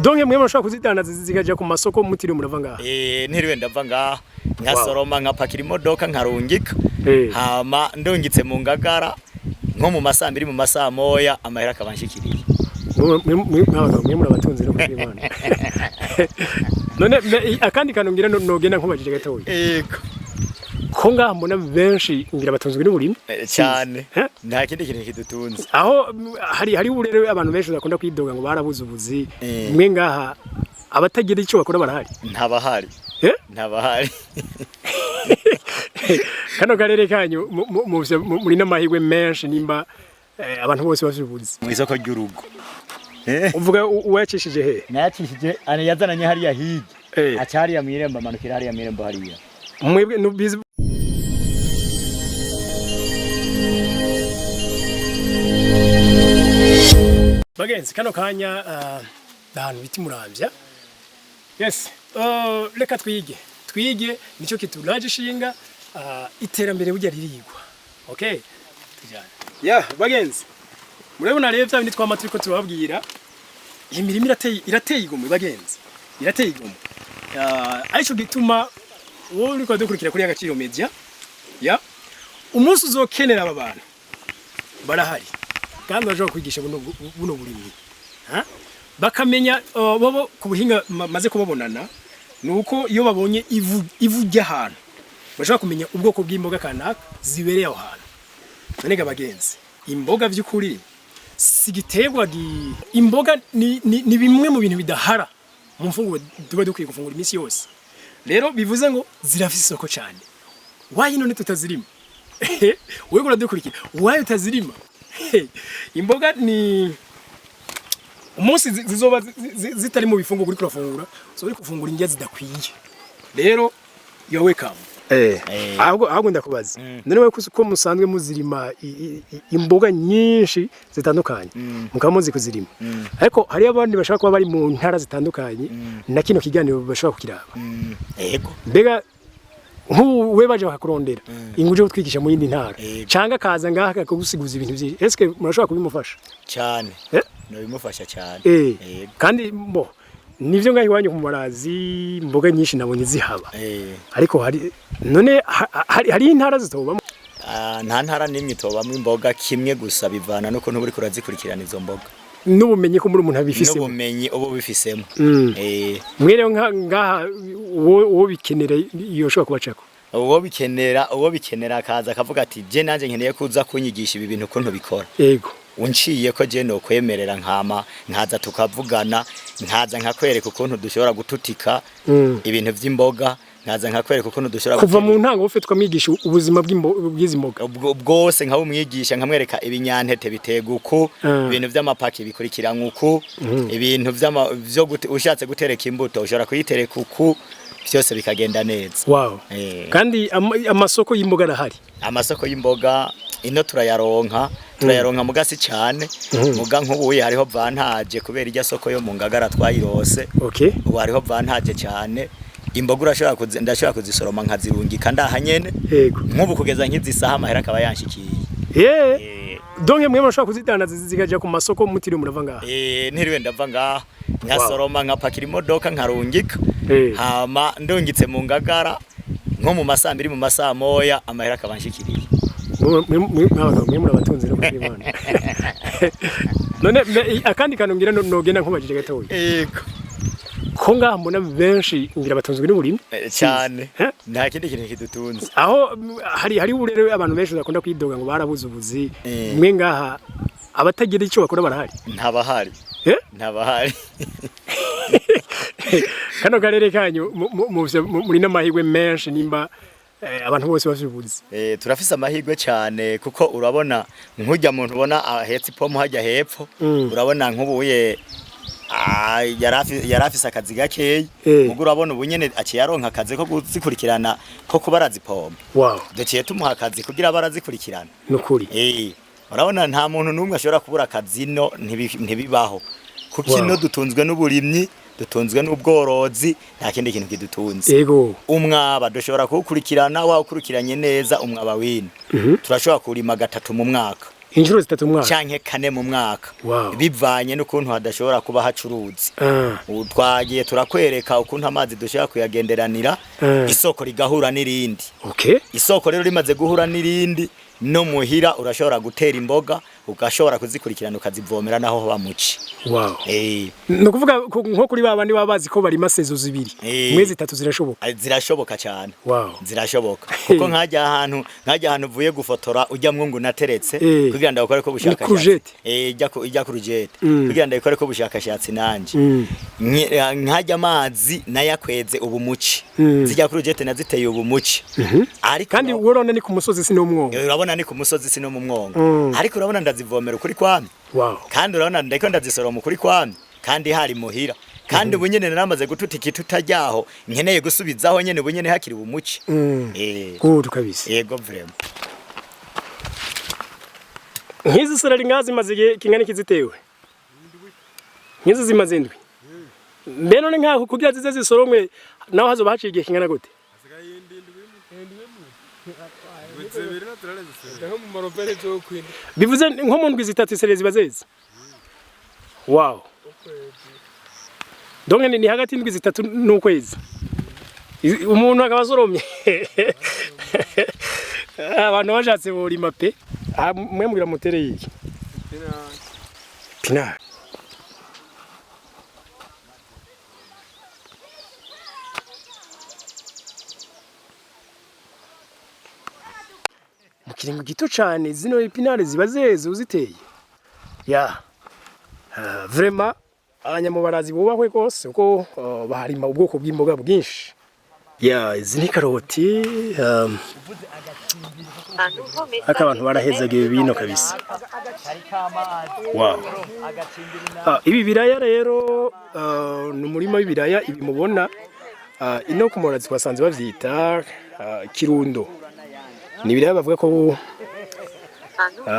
donke mwe murashaka kuzidandaza zikaja ku masoko mutiri murava ngaha ntiriwe ndava ngaha nkasoroma nkapakira imodoka nkarungika hama ndungitse mu ngagara nko mu masambiri mu masaha moya amahera akabanshikiriye mwe murabatunzi no kwimana none akandi kanungira nogenda nkubajije gatoya yego ko ngaha mbona benshi ngira batunzwe n'uburimi cyane nta kindi kintu kidutunze aho hari urero abantu benshi bakunda kwidoga ngo barabuze ubuzi mwe ngaha abatagira icyo bakora barahari ntabahari kano karere kanyu muri n'amahirwe menshi nimba abantu bose bavyubuze mu isoko ry'urugo uvuga uwacishije he nayacishije ane yazananye hariya hige acari ya mirembo amanukira hariya mirembo hariya mwebwe nubizi bagenzi kano kanya ahantu biti muramvya yes reka twige nico kituraje shinga iterambere burya ririgwa okay tujana bagenzi murabona rero bya bindi twamaturiko turababwira imirimo irateye igomwe bagenzi irateye igomwe aico gituma wowe uriko dukurikira kuri Agaciro Media umunsi uzokenera aba bantu barahari kandi baje kwigisha buno burimi bakamenya bobo ku buhinga maze kubabonana nuko iyo babonye ivu ry'ahantu bashaka kumenya ubwoko bw'imboga kanaka zibereye aho hantu none bagenzi imboga by'ukuri sigiterwa imboga ni bimwe mu bintu bidahara mu mfunguro duba dukwiye gufungura iminsi yose rero bivuze ngo zirafise isoko cyane wayi none tutazirima wewe uradukurikira wayi utazirima imboga ni umunsi zizoba zitari mu bifunguro kuri kurafungura so uri kufungura indya zidakwiye rero yo welcome ahubwo ndakubaza none we ko musanzwe muzirima imboga nyinshi zitandukanye mukamuzi kuzirima ariko hari abandi bashaka kuba bari mu ntara zitandukanye na kino kiganiro bashaka kukiraba yego mbega we baje bakakurondera inguje utwigisha mu yindi ntara canga kaza ngaha kakugusiguza ibintu byi eske murashaka kubimufasha cyane no bimufasha cyane kandi nivyo ngaho iwanyu ku marazi imboga nyinshi nabonye zihaba ariko hari intara zitobamo nta ntara nimwe itobamo imboga kimwe gusa bivana no kuntu buri kurazikurikirana izo mboga n'ubumenyi ko muri umuntu abifisemo n'ubumenyi ubu bifisemo mwere ngaha wo bikenera iyo shobora kubacako uwo bikenera akaza akavuga ati je nanje nkeneye kuza kunyigisha ibi bintu ukuntu bikora yego unciye ko je no kwemerera nkama nkaza tukavugana nkaza nkakwereka ukuntu dushobora gututika ibintu vy'imboga nkaza nkakwereka ukuntu dushobora kuva mu ntango ufitwa mwigisha ubuzima bw'izimboga bwose nka umwigisha nkamwereka ibinyantete bitega uko ibintu vy'amapaki bikurikirana uko ibintu vyo ushatse gutereka imbuto ushobora kuyitereka uko byose bikagenda neza kandi amasoko y'imboga arahari amasoko y'imboga ino turayaronka mugasi cyane muga nk'ubuye hariho vantage kubera irya soko yo mu ngagara twayirose ubu hariho vantage cyane imboga ndashobora kuzisoroma nkazirungika ndahanyene nk'ubu kugeza nk'izisaha amahera akaba yanshikiye donke mwe murashaka kuzidandaza zikaja ku masoko mutiri murava ngaha ntiriwe ndava ngaha nkasoroma nkapakira imodoka nkarungika hama ndungitse mu ngagara nko mu masambiri mu masaha moya amahera akabanshikiriye mwe murabatunzi no kwimana none akandi kanungira nogenda nkubajije gatoya yego ko ngaha mbona benshi ngira batunzwe n'uburimi cyane nta kindi kintu kidutunze aho hari urero abantu benshi bakunda kwidoga ngo barabuze ubuzi mwe ngaha abatagira icyo bakora barahari ntabahari kano karere kanyu muri n'amahirwe menshi nimba abantu bose bavyubuze turafise amahirwe cyane kuko urabona nk'ujya muntu ubona ahetse ipomo hajya hepfo urabona nk'ubuye yarafise akazi gakeyi mugo urabona ubu nyene aciye aronka akazi ko guzikurikirana ko kubarazipoma duciye tumuha akazi kugira barazikurikirana nukuri urabona nta muntu numwe ashobora kubura akazi no ntibibaho kuko ino dutunzwe n'uburimyi dutunzwe n'ubworozi nta kindi kintu kidutunze yego umwaba dushobora kuwukurikirana wawukurikiranye neza umwaba wino turashobora kurima 3 mu mwaka inshuro 3 mu mwaka canke 4 mu mwaka Wow. bivanye n'ukuntu hadashobora kuba hacuruzi twagiye turakwereka ukuntu amazi dushaka kuyagenderanira isoko rigahura n'irindi isoko rero rimaze guhura n'irindi no muhira urashobora gutera imboga ugashobora kuzikurikirana ukazivomera naho bamuci no kuvuga nko kuri babandi babazi ko bari masezo zibiri mwezi 3 zirashoboka cyane zirashoboka kuko nkajya ahantu uvuye gufotora ujya mwungu nateretse kugira ndakore ko bushakashatsi ijya ku rujete kugira ndakore ko bushakashatsi nanje nkajya amazi nayakweze ubumuci zijya ku rujete naziteye ubumuci ariko kandi urabona ni ku musozi sino mwongo urabona ni ku musozi sino mu mwongo ariko urabona ndazivomera ukuri kwami kandi urabona ndiko ndazisoroma ukuri kwami kandi hari muhira kandi ubunyene naramaze gututika tutajyaho nkeneye gusubizaho nyene ubunyene hakiri ubumuci good kabisa yego vraiment nkizi sarari ngazi maze kingana kizitewe nkizi zimaze ndwi mbe none nkaho kugira zize zisoromwe naho hazo baciye kingana gute bivuze nko mu ndwi 3 serezi bazeze wow donc ni hagati y'indwi 3 n'ukwezi umuntu akabasoromye abantu bashatse burima pe mwe mugira mutere yiki pina mukiringo gito cyane zino epinare ziba zeze uziteye vraiment abanyamubarazi bubahwe rwose uko baharima ubwoko bw'imboga bwinshi izi ni karoti abantu barahezaga bino kabisa ibi biraya rero ni umurima w'ibiraya ibi mubona ino ku murazi twasanze bavyita kirundo ni biraya bavuga ko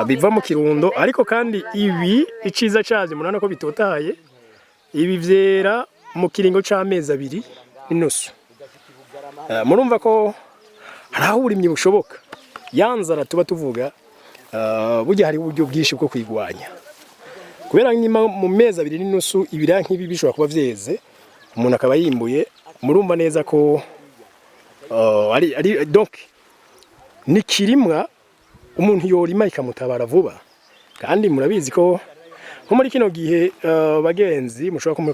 biva mu kirundo ariko kandi ibi iciza cyaje munana ko bitotahaye ibi vyera mu kiringo c'amezi 2 n'inusu murumva ko haraho uburimyi bushoboka yanzara tuba tuvuga burya hari uburyo bwinshi bwo kwigwanya kubera nyuma mu mezi 2 n'inusu ibiraya nk'ibi bishobora kuba vyeze umuntu akaba yimbuye murumva neza ko ari donc ni kirimwa umuntu yorima ikamutabara vuba kandi murabizi ko nko muri kino gihe bagenzi mushobora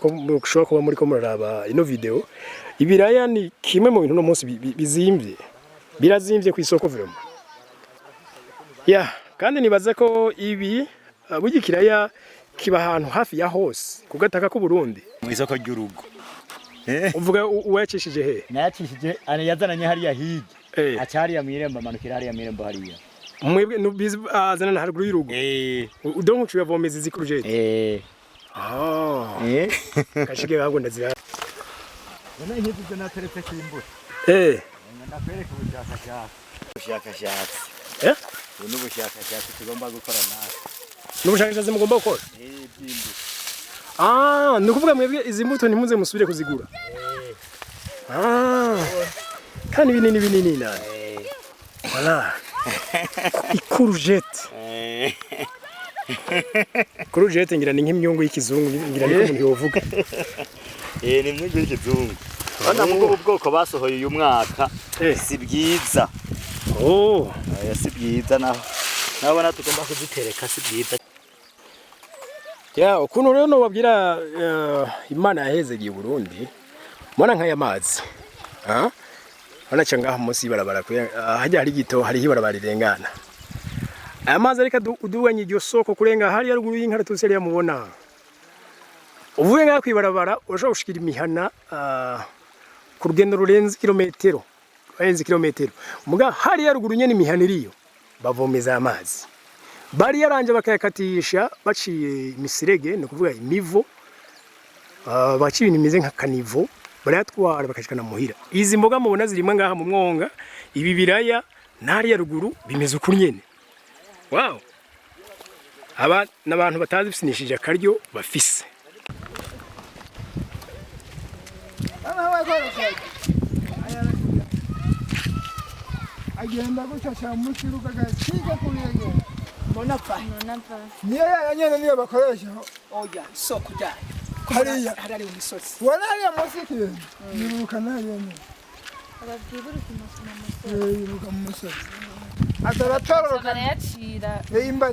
kuba muri ko muraraba ino video ibiraya ni kimwe mu bintu no munsi bizimvye birazimvye ku isoko vraiment kandi nibaza ko ibi bugikiraya kiba ahantu hafi ya hose kugataka ku Burundi mu isoko ry'urugo uvuga uwacishije he nayacishije yazananye hariya hige acariya mwiremba manukira hariya mwiremba hariya mwebwe nubizi azana haruguru y'urugo udonko uciye avomeza zikurujete kashige bago ndazira none nk'izo nateretse kimbuto ndakwereka ubushakashatsi n'ubushakashatsi tugomba gukora nawe n'ubushakashatsi mugomba gukora by'imbuto ni ukuvuga mwebwe izi mbuto ntimuze musubire kuzigura kandi binini nani voilà ikurujete kurujete ngira ni nk'imyungu y'ikizungu ngira niko umuntu yovuga ni imyungu y'ikizungu bana mu bwoko basohoye uyu mwaka si bwiza si bwiza naho natugomba kuzitereka si bwiza ukuntu rero no babwira Imana yahezegiye Burundi mwana nkaya mazi Wanachanga munsi barabara hajya hari gito hari hibarabara irengana amazi ariko uduwanye iryo soko kurenga hari yaruguru y'inka tuseri yamubona uvuye nga kwibarabara urashobora gushikira imihana ku rugendo rurenze kilometero muga hari yaruguru nyene imihana iriyo bavomeza amazi bari yaranje bakayakatisha baciye imisirege no kuvuga imivo baciye ibintu bimeze nka kanivo barayatwara bakashikana muhira izi mboga mubona zirimwe ngaha mu mwonga ibi biraya nari ya ruguru bimeze ukuri nyene wow n'abantu batazi bisinishije akaryo bafise agenda gushasha mu kiruka gakiga kurege mbona pa niyo yanyene niyo bakoresha oya isoko ryayo hariya hari mu misozi wala hariya munsi y'ikirenge niruka nayene ababwibura ku musozi yiruka mu musozi ataratororoka barayacira imba